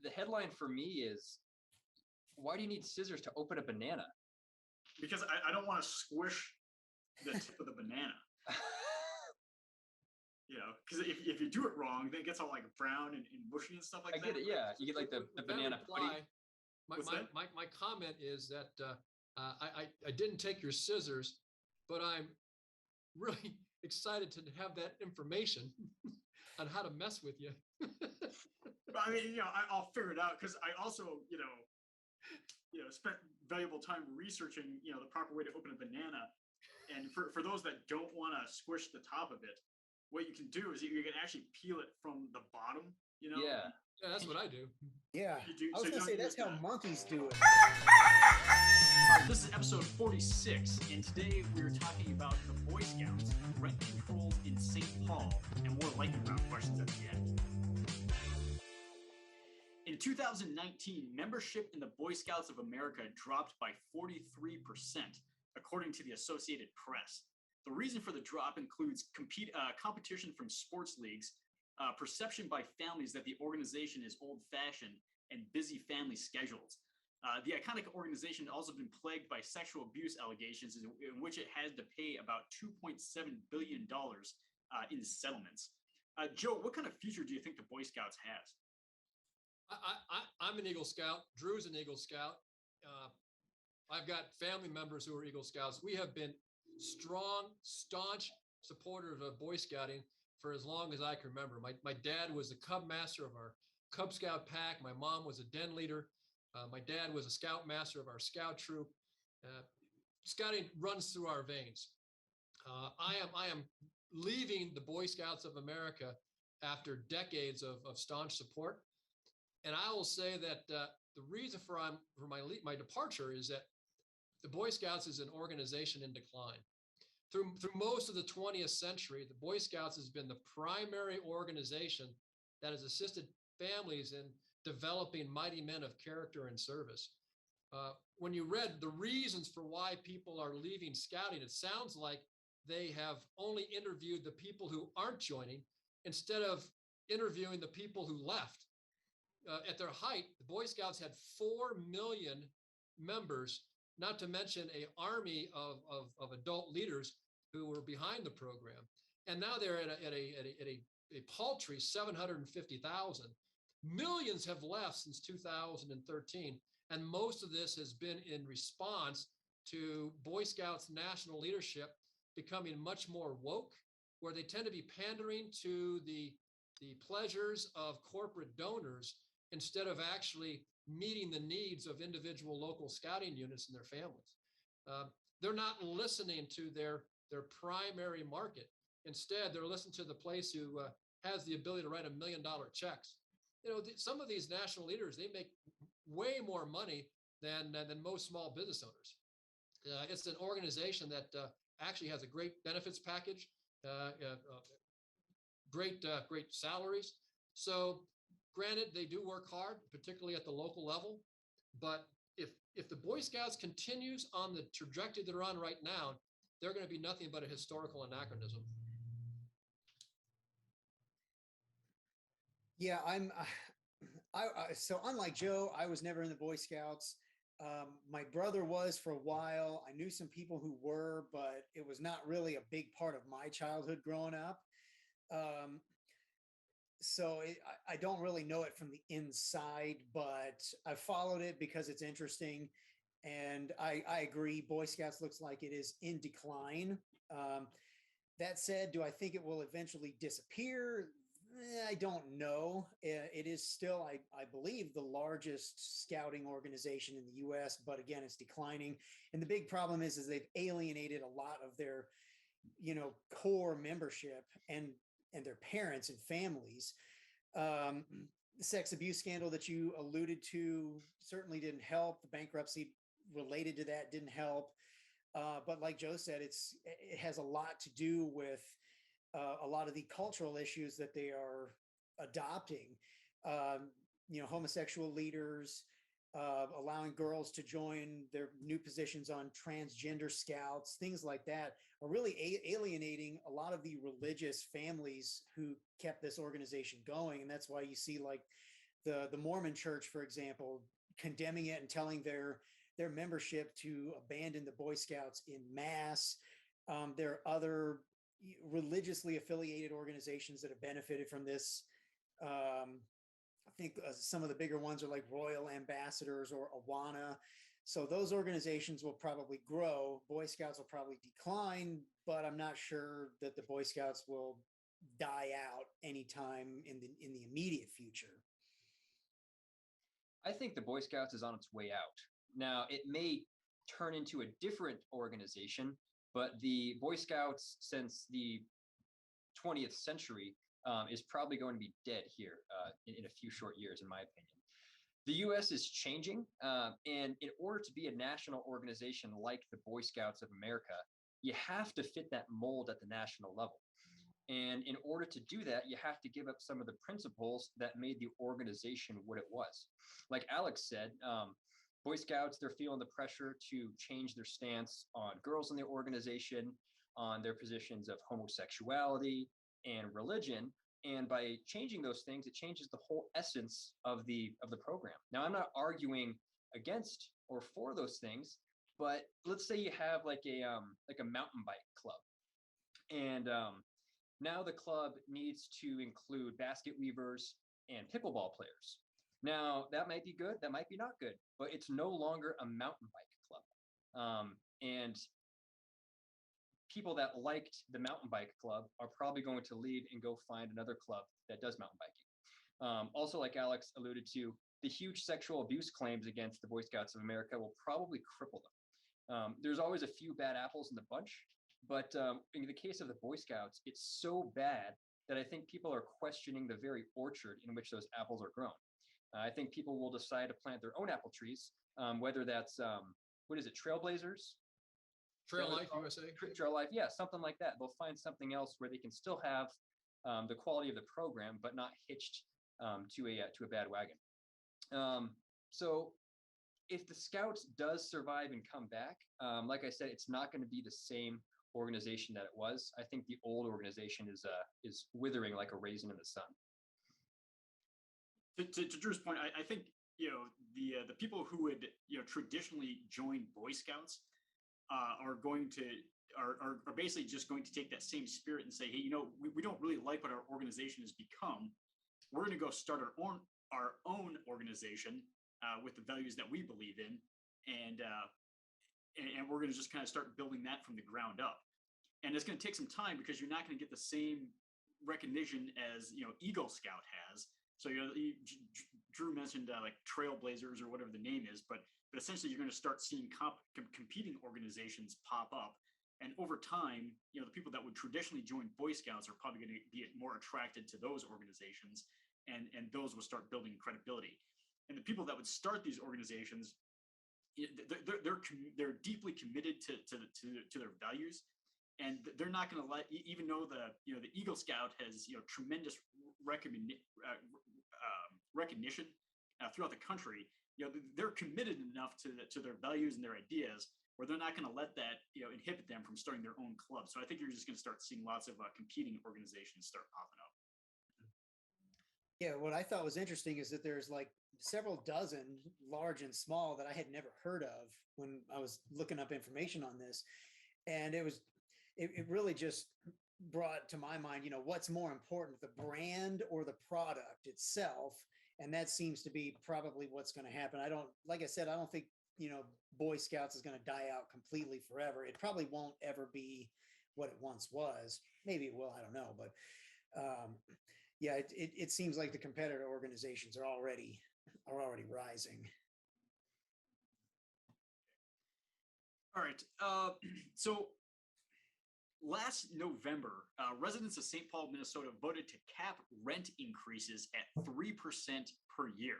the headline for me is, why do you need scissors to open a banana? Because I don't want to squish the tip of the banana. Because if you do it wrong, then it gets all like brown and mushy and stuff like that. I get it, yeah. You get like the banana pudding. My comment is that I didn't take your scissors, but I'm really excited to have that information on how to mess with you. But I mean, I'll figure it out, because I also, spent valuable time researching, the proper way to open a banana. And for those that don't want to squish the top of it, what you can do is you can actually peel it from the bottom, Yeah. Yeah, that's what I do. Yeah. I was going to say, that's how monkeys do it. All right, this is episode 46, and today we're talking about the Boy Scouts, rent controls in St. Paul, and more lightning round questions at the end. In 2019, membership in the Boy Scouts of America dropped by 43%, according to the Associated Press. The reason for the drop includes competition from sports leagues, perception by families that the organization is old-fashioned, and busy family schedules. The iconic organization has also been plagued by sexual abuse allegations, in which it has to pay about $2.7 billion in settlements. Joe, what kind of future do you think the Boy Scouts has? I'm an Eagle Scout. Drew's an Eagle Scout. I've got family members who are Eagle Scouts. We have been strong, staunch supporters of Boy Scouting for as long as I can remember. My dad was the Cub Master of our Cub Scout pack. My mom was a den leader. My dad was a Scout Master of our Scout troop. Scouting runs through our veins. I am leaving the Boy Scouts of America after decades of staunch support. And I will say that the reason for my departure is that the Boy Scouts is an organization in decline. Through most of the 20th century, the Boy Scouts has been the primary organization that has assisted families in developing mighty men of character and service. When you read the reasons for why people are leaving Scouting, it sounds like they have only interviewed the people who aren't joining instead of interviewing the people who left. At their height, the Boy Scouts had 4 million members, not to mention an army of adult leaders who were behind the program. And now they're at a paltry 750,000. Millions have left since 2013. And most of this has been in response to Boy Scouts national leadership becoming much more woke, where they tend to be pandering to the pleasures of corporate donors instead of actually meeting the needs of individual local scouting units and their families. They're not listening to their primary market. Instead, they're listening to the place who has the ability to write $1 million checks. Some of these national leaders, they make way more money than most small business owners. It's an organization that actually has a great benefits package, great salaries. So granted, they do work hard, particularly at the local level. But if the Boy Scouts continues on the trajectory they're on right now, they're going to be nothing but a historical anachronism. Yeah, so unlike Joe, I was never in the Boy Scouts. My brother was for a while. I knew some people who were, but it was not really a big part of my childhood growing up. So I don't really know it from the inside, but I followed it because it's interesting. And I agree, Boy Scouts looks like it is in decline. That said, do I think it will eventually disappear? I don't know. It is still, I believe, the largest scouting organization in the U.S., but again, it's declining. And the big problem is they've alienated a lot of their, core membership and their parents and families. The sex abuse scandal that you alluded to certainly didn't help. The bankruptcy related to that didn't help. But like Joe said, it has a lot to do with a lot of the cultural issues that they are adopting. Homosexual leaders, allowing girls to join their new positions on transgender scouts, things like that are really alienating a lot of the religious families who kept this organization going. And that's why you see like the Mormon Church, for example, condemning it and telling their membership to abandon the Boy Scouts in mass. There are other religiously affiliated organizations that have benefited from this. I think some of the bigger ones are like Royal Ambassadors or Awana. So those organizations will probably grow. Boy Scouts will probably decline, but I'm not sure that the Boy Scouts will die out anytime in the immediate future. I think the Boy Scouts is on its way out. Now, it may turn into a different organization, but the Boy Scouts since the 20th century is probably going to be dead here in a few short years, in my opinion. The U.S. is changing, and in order to be a national organization like the Boy Scouts of America, you have to fit that mold at the national level. And in order to do that, you have to give up some of the principles that made the organization what it was. Like Alex said, Boy Scouts, they're feeling the pressure to change their stance on girls in their organization, on their positions of homosexuality and religion. And by changing those things, it changes the whole essence of the program. Now, I'm not arguing against or for those things, but let's say you have like a mountain bike club, and now the club needs to include basket weavers and pickleball players. Now, that might be good, that might be not good, but it's no longer a mountain bike club. And people that liked the mountain bike club are probably going to leave and go find another club that does mountain biking. Also, like Alex alluded to, the huge sexual abuse claims against the Boy Scouts of America will probably cripple them. There's always a few bad apples in the bunch, but in the case of the Boy Scouts, it's so bad that I think people are questioning the very orchard in which those apples are grown. I think people will decide to plant their own apple trees, whether that's, what is it, Trailblazers? Trail Life USA. Trail Life, yeah, something like that. They'll find something else where they can still have the quality of the program, but not hitched to a bad wagon. So if the Scouts does survive and come back, like I said, it's not going to be the same organization that it was. I think the old organization is withering like a raisin in the sun. To Drew's point, I think the people who would traditionally join Boy Scouts are basically just going to take that same spirit and say, hey, we don't really like what our organization has become. We're going to go start our own organization with the values that we believe in, and we're going to just kind of start building that from the ground up. And it's going to take some time because you're not going to get the same recognition as Eagle Scout has. So Drew mentioned like Trailblazers or whatever the name is, but essentially you're going to start seeing competing organizations pop up, and over time, the people that would traditionally join Boy Scouts are probably going to be more attracted to those organizations, and those will start building credibility. And the people that would start these organizations, they're deeply committed to their values, and they're not going to let, even though the Eagle Scout has tremendous recognition throughout the country, they're committed enough to their values and their ideas where they're not going to let that inhibit them from starting their own club. So I think you're just going to start seeing lots of competing organizations start popping up. Yeah, what I thought was interesting is that there's like several dozen, large and small, that I had never heard of when I was looking up information on this. And it really just brought to my mind, what's more important, the brand or the product itself? And that seems to be probably what's going to happen. Like I said, I don't think, Boy Scouts is going to die out completely forever. It probably won't ever be what it once was. Maybe it will, I don't know. But yeah, it seems like the competitor organizations are already rising. All right. So last November, residents of St. Paul, Minnesota voted to cap rent increases at 3% per year.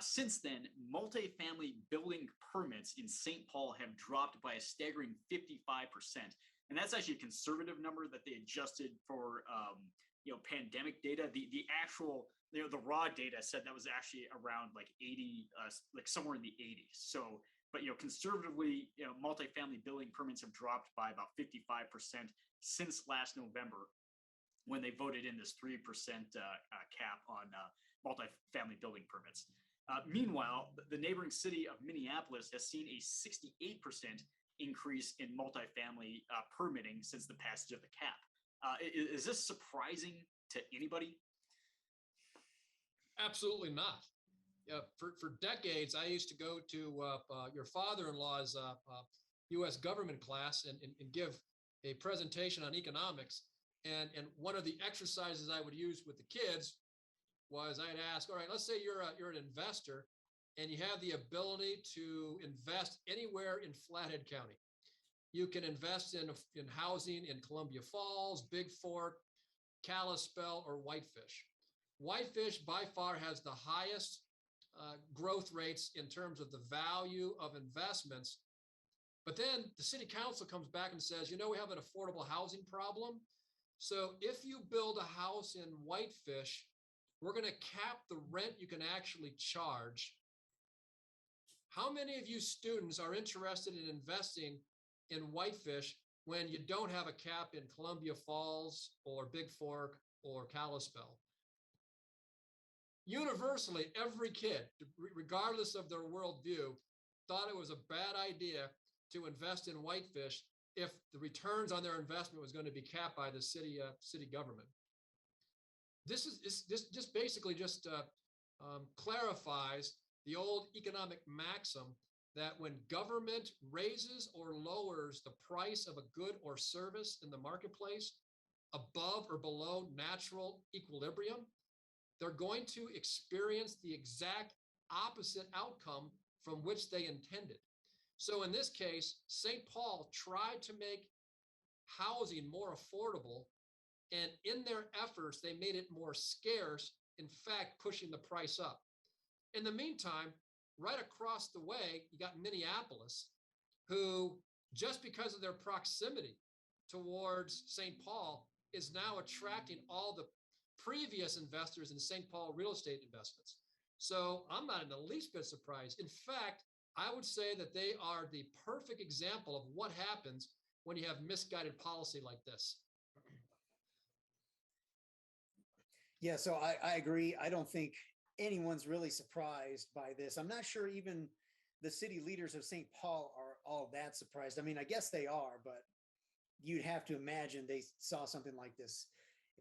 Since then, multifamily building permits in St. Paul have dropped by a staggering 55%. And that's actually a conservative number that they adjusted for pandemic data. The actual, the raw data said that was actually around like 80, like somewhere in the 80s. So, but conservatively, multifamily building permits have dropped by about 55% since last November, when they voted in this 3% cap on multifamily building permits. Meanwhile, the neighboring city of Minneapolis has seen a 68% increase in multifamily permitting since the passage of the cap. Is this surprising to anybody? Absolutely not. For decades, I used to go to your father-in-law's U.S. government class and give a presentation on economics. And one of the exercises I would use with the kids was I'd ask, all right, let's say you're an investor and you have the ability to invest anywhere in Flathead County. You can invest in housing in Columbia Falls, Big Fork, Kalispell, or Whitefish. Whitefish by far has the highest growth rates in terms of the value of investments. But then the city council comes back and says, we have an affordable housing problem. So if you build a house in Whitefish, we're going to cap the rent you can actually charge. How many of you students are interested in investing in Whitefish when you don't have a cap in Columbia Falls or Big Fork or Kalispell? Universally, every kid, regardless of their worldview, thought it was a bad idea to invest in Whitefish if the returns on their investment was going to be capped by the city government. This just basically clarifies the old economic maxim that when government raises or lowers the price of a good or service in the marketplace above or below natural equilibrium, they're going to experience the exact opposite outcome from which they intended. So in this case, St. Paul tried to make housing more affordable, and in their efforts, they made it more scarce, in fact, pushing the price up. In the meantime, right across the way, you got Minneapolis, who, just because of their proximity towards St. Paul, is now attracting all the previous investors in St. Paul real estate investments. So I'm not in the least bit surprised. In fact, I would say that they are the perfect example of what happens when you have misguided policy like this. Yeah, so I agree. I don't think anyone's really surprised by this. I'm not sure even the city leaders of St. Paul are all that surprised. I mean, I guess they are, but you'd have to imagine they saw something like this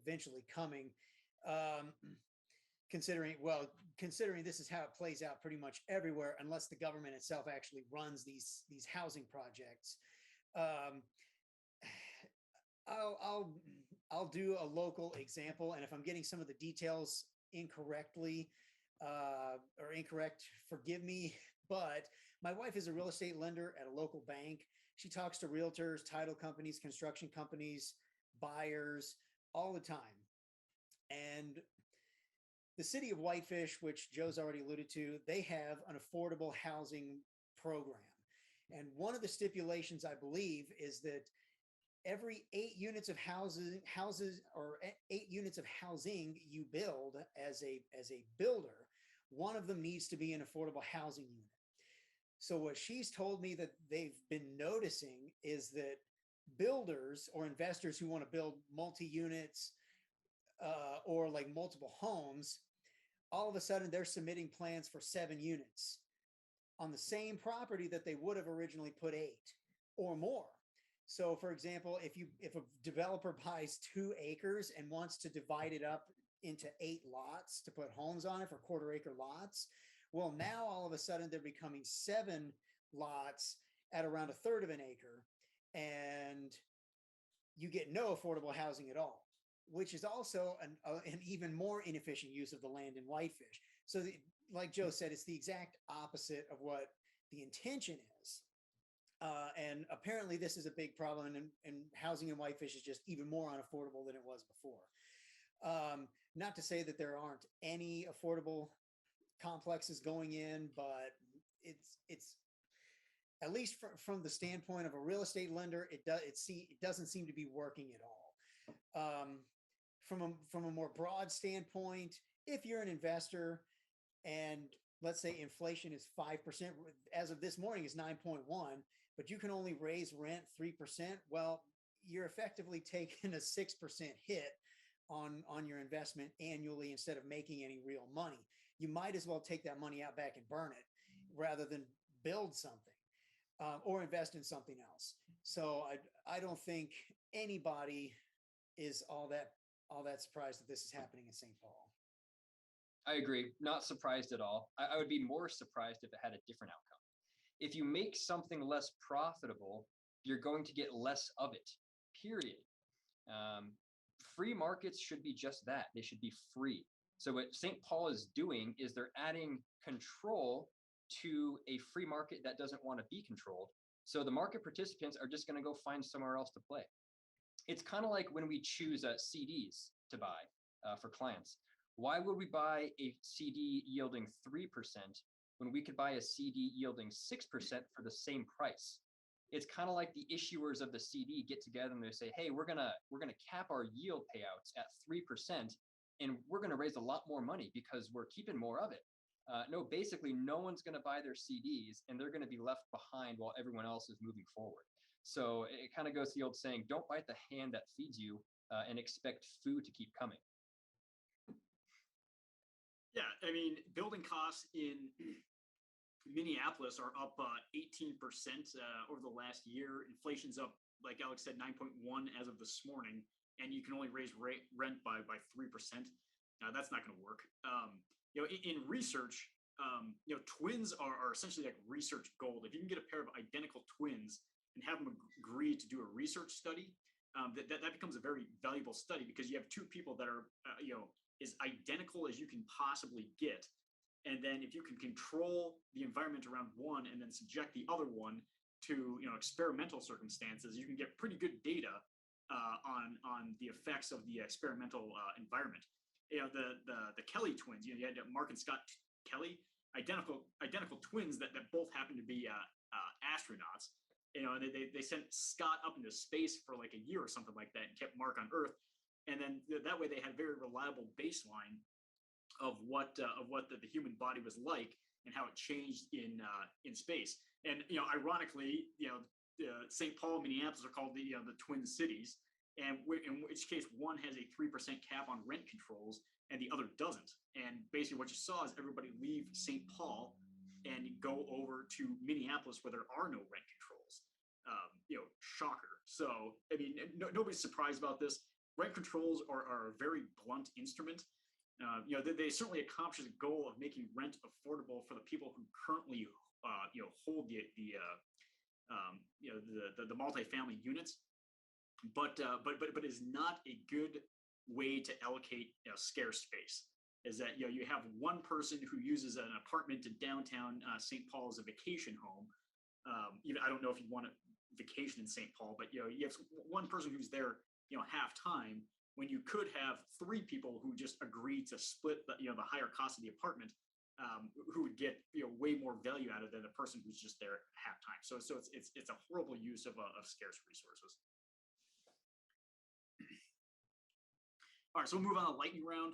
eventually coming. Considering this is how it plays out pretty much everywhere, unless the government itself actually runs these housing projects. I'll do a local example, and if I'm getting some of the details incorrectly or incorrect, forgive me. But my wife is a real estate lender at a local bank. She talks to realtors, title companies, construction companies, buyers all the time. And the city of Whitefish, which Joe's already alluded to, they have an affordable housing program. And one of the stipulations, I believe, is that every 8 units of houses or 8 units of housing you build as a builder, one of them needs to be an affordable housing unit. So what she's told me that they've been noticing is that builders or investors who want to build multi-units or like multiple homes, all of a sudden they're submitting plans for 7 units on the same property that they would have originally put 8 or more. So for example, if a developer buys 2 acres and wants to divide it up into 8 lots to put homes on it for quarter-acre lots, well, now all of a sudden they're becoming 7 lots at around a third of an acre, and you get no affordable housing at all, which is also an even more inefficient use of the land in Whitefish. So like Joe said, it's the exact opposite of what the intention is. And apparently this is a big problem, and housing in Whitefish is just even more unaffordable than it was before. Not to say that there aren't any affordable complexes going in, but it's at least from the standpoint of a real estate lender, it doesn't seem to be working at all. From a more broad standpoint, if you're an investor and let's say inflation is 5%, as of this morning is 9.1, but you can only raise rent 3%, well, you're effectively taking a 6% hit on your investment annually instead of making any real money. You might as well take that money out back and burn it rather than build something or invest in something else. So I don't think anybody is all that surprised that this is happening in St. Paul. I agree. Not surprised at all. I would be more surprised if it had a different outcome. If you make something less profitable, you're going to get less of it, period. Free markets should be just that. They should be free. So what St. Paul is doing is they're adding control to a free market that doesn't want to be controlled. So the market participants are just going to go find somewhere else to play. It's kind of like when we choose CDs to buy for clients. Why would we buy a CD yielding 3% when we could buy a CD yielding 6% for the same price? It's kind of like the issuers of the CD get together and they say, hey, we're gonna cap our yield payouts at 3%, and we're gonna raise a lot more money because we're keeping more of it. No, basically, no one's gonna buy their CDs, and they're gonna be left behind while everyone else is moving forward. So it kind of goes to the old saying, don't bite the hand that feeds you and expect food to keep coming. Yeah, I mean, building costs in Minneapolis are up 18% over the last year. Inflation's up, like Alex said, 9.1 as of this morning, and you can only raise rent by 3%. That's not going to work. In research, twins are essentially like research gold. If you can get a pair of identical twins and have them agree to do a research study, that becomes a very valuable study because you have two people that are, as identical as you can possibly get. And then if you can control the environment around one and then subject the other one to experimental circumstances, you can get pretty good data on the effects of the experimental environment. The Kelly twins, you had Mark and Scott Kelly, identical twins that both happen to be astronauts. They sent Scott up into space for like a year or something like that and kept Mark on Earth. And then that way they had a very reliable baseline of what the human body was like and how it changed in space. And ironically, St. Paul and Minneapolis are called the twin cities, and in which case one has a 3% cap on rent controls and the other doesn't. And basically, what you saw is everybody leave St. Paul and go over to Minneapolis where there are no rent controls. Shocker. So I mean, nobody's surprised about this. Rent controls are a very blunt instrument. They certainly accomplish the goal of making rent affordable for the people who currently, hold the multifamily units, but is not a good way to allocate scarce space. Is that you have one person who uses an apartment in downtown St. Paul as a vacation home. I don't know if you want to vacation in St. Paul, but you have one person who's there half time, when you could have three people who just agreed to split the higher cost of the apartment, who would get way more value out of it than the person who's just there half time. So it's a horrible use of scarce resources. All right, so we'll move on to lightning round.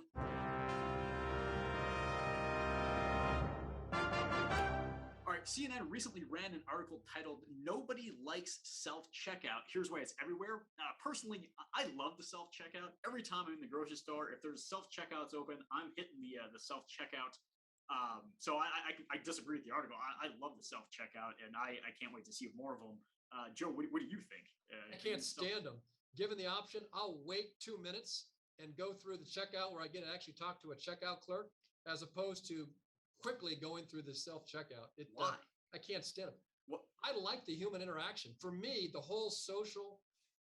All right, CNN recently ran an article titled "Nobody Likes Self-Checkout. Here's Why It's Everywhere." Personally, I love the self-checkout. Every time I'm in the grocery store, if there's self-checkouts open, I'm hitting the self-checkout. So I disagree with the article. I love the self-checkout, and I can't wait to see more of them. Joe, what do you think? I can't stand them. Given the option, I'll wait 2 minutes and go through the checkout where I get to actually talk to a checkout clerk, as opposed to quickly going through the self-checkout. Why? I can't stand it. What? I like the human interaction. For me, the whole social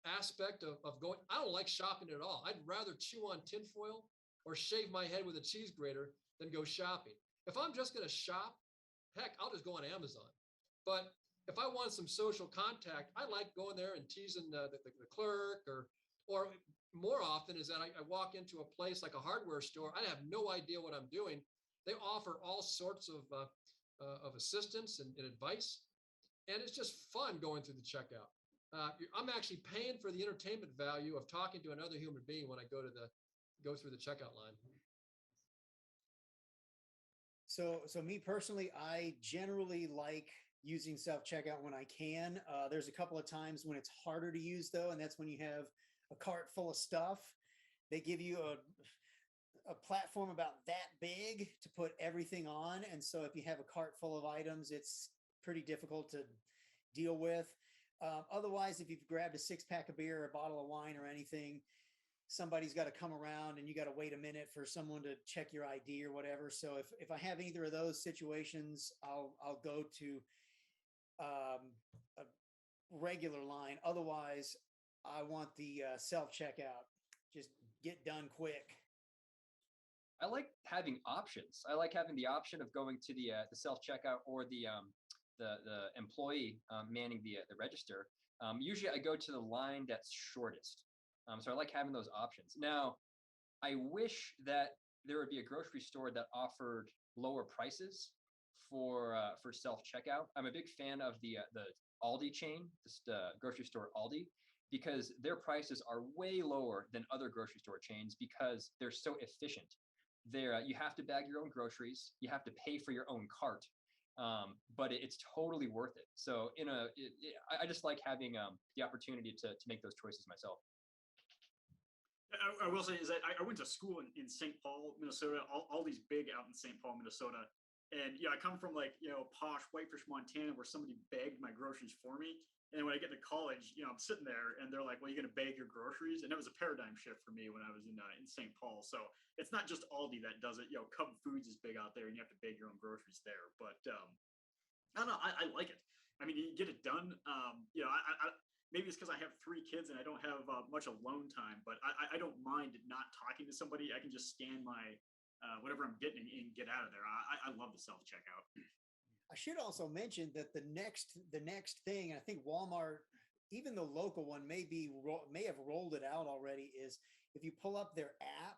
aspect of going, I don't like shopping at all. I'd rather chew on tinfoil or shave my head with a cheese grater than go shopping. If I'm just going to shop, heck, I'll just go on Amazon. But if I want some social contact, I like going there and teasing the clerk, or more often is that I walk into a place like a hardware store. I have no idea what I'm doing. They offer all sorts of assistance and advice, and it's just fun going through the checkout. I'm actually paying for the entertainment value of talking to another human being when I go through the checkout line. So me personally, I generally like using self-checkout when I can. There's a couple of times when it's harder to use though, and that's when you have a cart full of stuff they give you a platform about that big to put everything on. And so if you have a cart full of items, it's pretty difficult to deal with. Otherwise, if you've grabbed a 6-pack of beer, or a bottle of wine or anything, somebody's got to come around and you got to wait a minute for someone to check your ID or whatever. So if I have either of those situations, I'll go to a regular line. Otherwise, I want the self-checkout. Just get done quick. I like having options. I like having the option of going to the self-checkout or the employee manning the register. Usually I go to the line that's shortest. So I like having those options. Now, I wish that there would be a grocery store that offered lower prices for self-checkout. I'm a big fan of the Aldi chain, this grocery store Aldi, because their prices are way lower than other grocery store chains because they're so efficient. You have to bag your own groceries, you have to pay for your own cart, but it's totally worth it. So I just like having the opportunity to make those choices myself. I will say is that I went to school in St. Paul, Minnesota. All these big out in St. Paul, Minnesota. And I come from posh Whitefish, Montana, where somebody bagged my groceries for me. And then when I get to college, I'm sitting there and they're like, well, you're going to bag your groceries. And it was a paradigm shift for me when I was in St. Paul. So it's not just Aldi that does it. Cub Foods is big out there and you have to bag your own groceries there. But I don't know. I like it. I mean, you get it done. Maybe it's because I have 3 kids and I don't have much alone time, but I don't mind not talking to somebody. I can just scan my whatever I'm getting and get out of there. I love the self-checkout. I should also mention that the next thing, I think Walmart, even the local one may have rolled it out already, is if you pull up their app,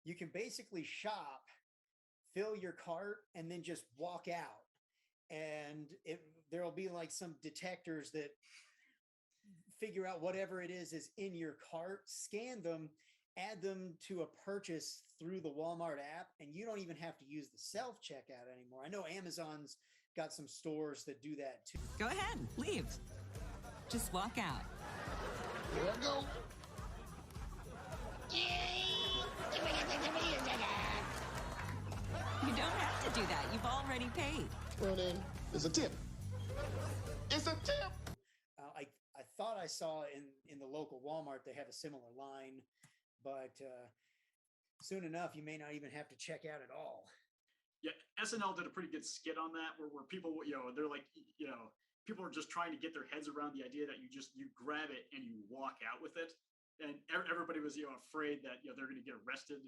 you can basically shop, fill your cart, and then just walk out. And there'll be like some detectors that figure out whatever it is in your cart, scan them, add them to a purchase through the Walmart app, and you don't even have to use the self-checkout anymore. I know Amazon's got some stores that do that too. Go ahead, leave. Just walk out. Here I go. You don't have to do that. You've already paid. Well then, there's a tip. It's a tip. I thought I saw in the local Walmart they have a similar line, but soon enough you may not even have to check out at all. Yeah, SNL did a pretty good skit on that where people, they're like, people are just trying to get their heads around the idea that you grab it and you walk out with it. And everybody was, afraid that, they're going to get arrested,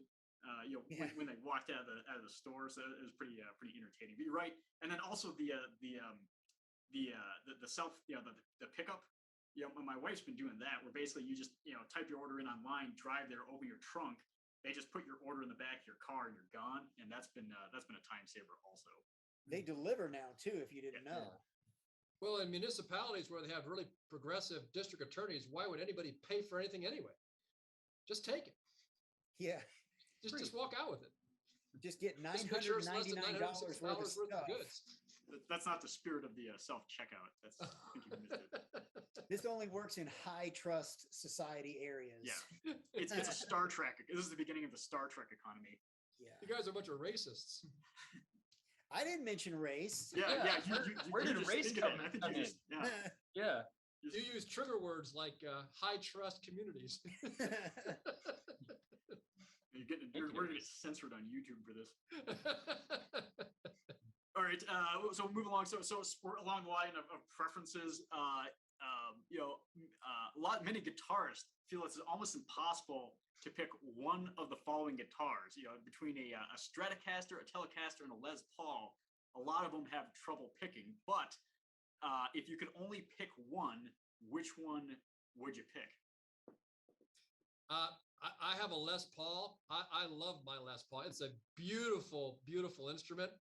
when they walked out of the store. So it was pretty entertaining. But you're right. And then also the self, the pickup. My wife's been doing that where basically you just, type your order in online, drive there, open your trunk. They just put your order in the back of your car and you're gone. And that's been a time saver also. They deliver now too, if you didn't know. Well, in municipalities where they have really progressive district attorneys, why would anybody pay for anything anyway? Just take it. Yeah. Just walk out with it. Just get $999 worth of stuff. Goods. That's not the spirit of the self-checkout. I think you missed it. This only works in high trust society areas. Yeah, it's a Star Trek. This is the beginning of the Star Trek economy. Yeah, you guys are a bunch of racists. I didn't mention race. Yeah. Where did race come in? I think you just, yeah. You use trigger words like high trust communities. We're going to get censored on YouTube for this. All right, so move along. So we're along the line of preferences. Many guitarists feel it's almost impossible to pick one of the following guitars. Between a Stratocaster, a Telecaster, and a Les Paul, a lot of them have trouble picking. But if you could only pick one, which one would you pick? I have a Les Paul. I love my Les Paul. It's a beautiful, beautiful instrument.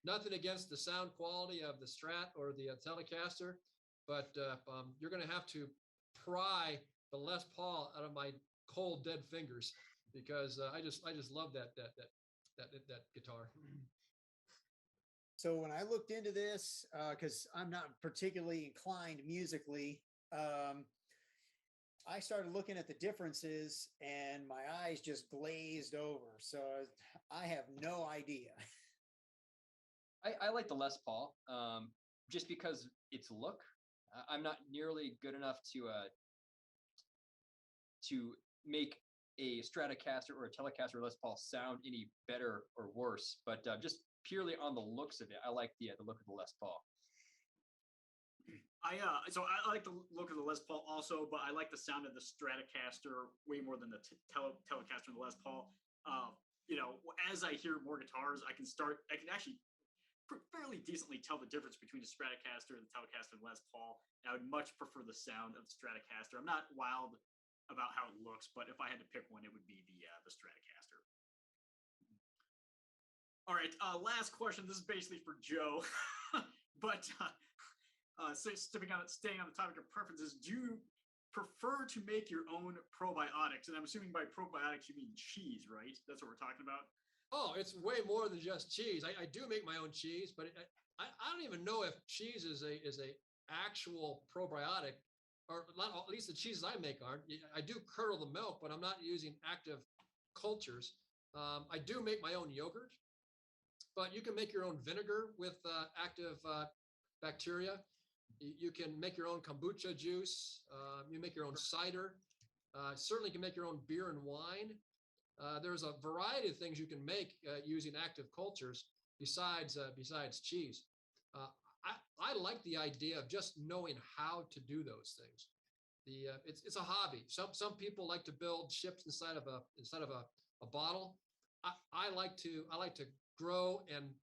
Nothing against the sound quality of the Strat or the Telecaster, but you're going to have to pry the Les Paul out of my cold, dead fingers because I just love that guitar. So when I looked into this, because I'm not particularly inclined musically, I started looking at the differences and my eyes just glazed over. So I have no idea. I like the Les Paul, just because its look. I'm not nearly good enough to make a Stratocaster or a Telecaster or Les Paul sound any better or worse, but just purely on the looks of it, I like the look of the Les Paul. So I like the look of the Les Paul also, but I like the sound of the Stratocaster way more than the Telecaster and the Les Paul. As I hear more guitars, I can actually fairly decently tell the difference between the Stratocaster, the Telecaster, and Les Paul. And I would much prefer the sound of the Stratocaster. I'm not wild about how it looks, but if I had to pick one, it would be the Stratocaster. All right, last question. This is basically for Joe, but staying on the topic of preferences, do you prefer to make your own probiotics? And I'm assuming by probiotics you mean cheese, right? That's what we're talking about. Oh, it's way more than just cheese. I do make my own cheese, but I don't even know if cheese is a actual probiotic, or not, at least the cheeses I make aren't. I do curdle the milk, but I'm not using active cultures. I do make my own yogurt, but you can make your own vinegar with active bacteria. You can make your own kombucha juice. You make your own cider. Certainly can make your own beer and wine. There's a variety of things you can make using active cultures besides cheese. I like the idea of just knowing how to do those things. It's a hobby. Some people like to build ships inside of a bottle. I like to grow and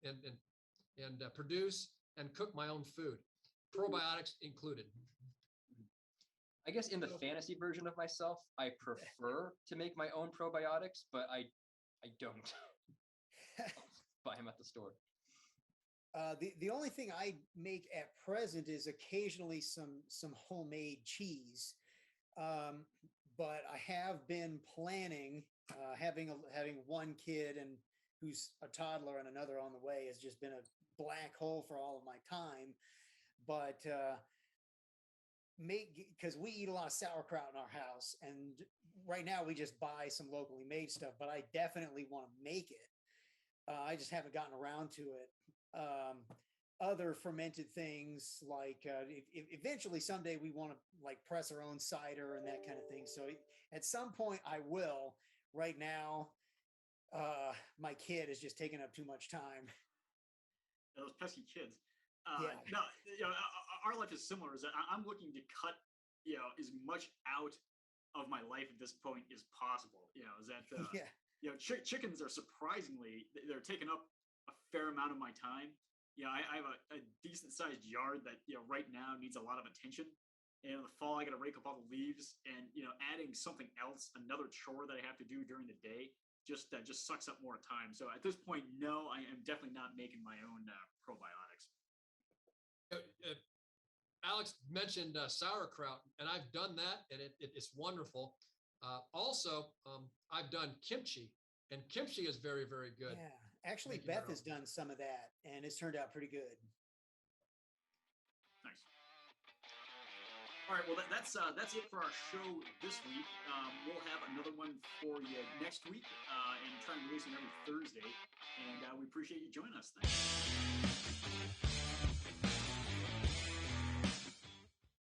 produce and cook my own food, probiotics included. I guess in the fantasy version of myself, I prefer to make my own probiotics, but I don't buy them at the store. The only thing I make at present is occasionally some homemade cheese, but I have been planning having one kid and who's a toddler and another on the way has just been a black hole for all of my time. But because we eat a lot of sauerkraut in our house, and right now we just buy some locally made stuff, but I definitely want to make it. I just haven't gotten around to it. Other fermented things like eventually someday we want to like press our own cider and that kind of thing. So at some point I will. Right now, my kid is just taking up too much time. Those pesky kids. Yeah. No, our life is similar. Is that I'm looking to cut, as much out of my life at this point as possible. Is that yeah. Chickens are surprisingly, they're taking up a fair amount of my time. I have a decent sized yard that right now needs a lot of attention. And in the fall, I got to rake up all the leaves, and adding something else, another chore that I have to do during the day, just sucks up more time. So at this point, no, I am definitely not making my own probiotics. Alex mentioned sauerkraut, and I've done that, and it's wonderful. Also, I've done kimchi, and kimchi is very, very good. Yeah, actually, Beth has done some of that, and it's turned out pretty good. Nice. All right, well, that's it for our show this week. We'll have another one for you next week, and try and release them every Thursday. And we appreciate you joining us. Thanks.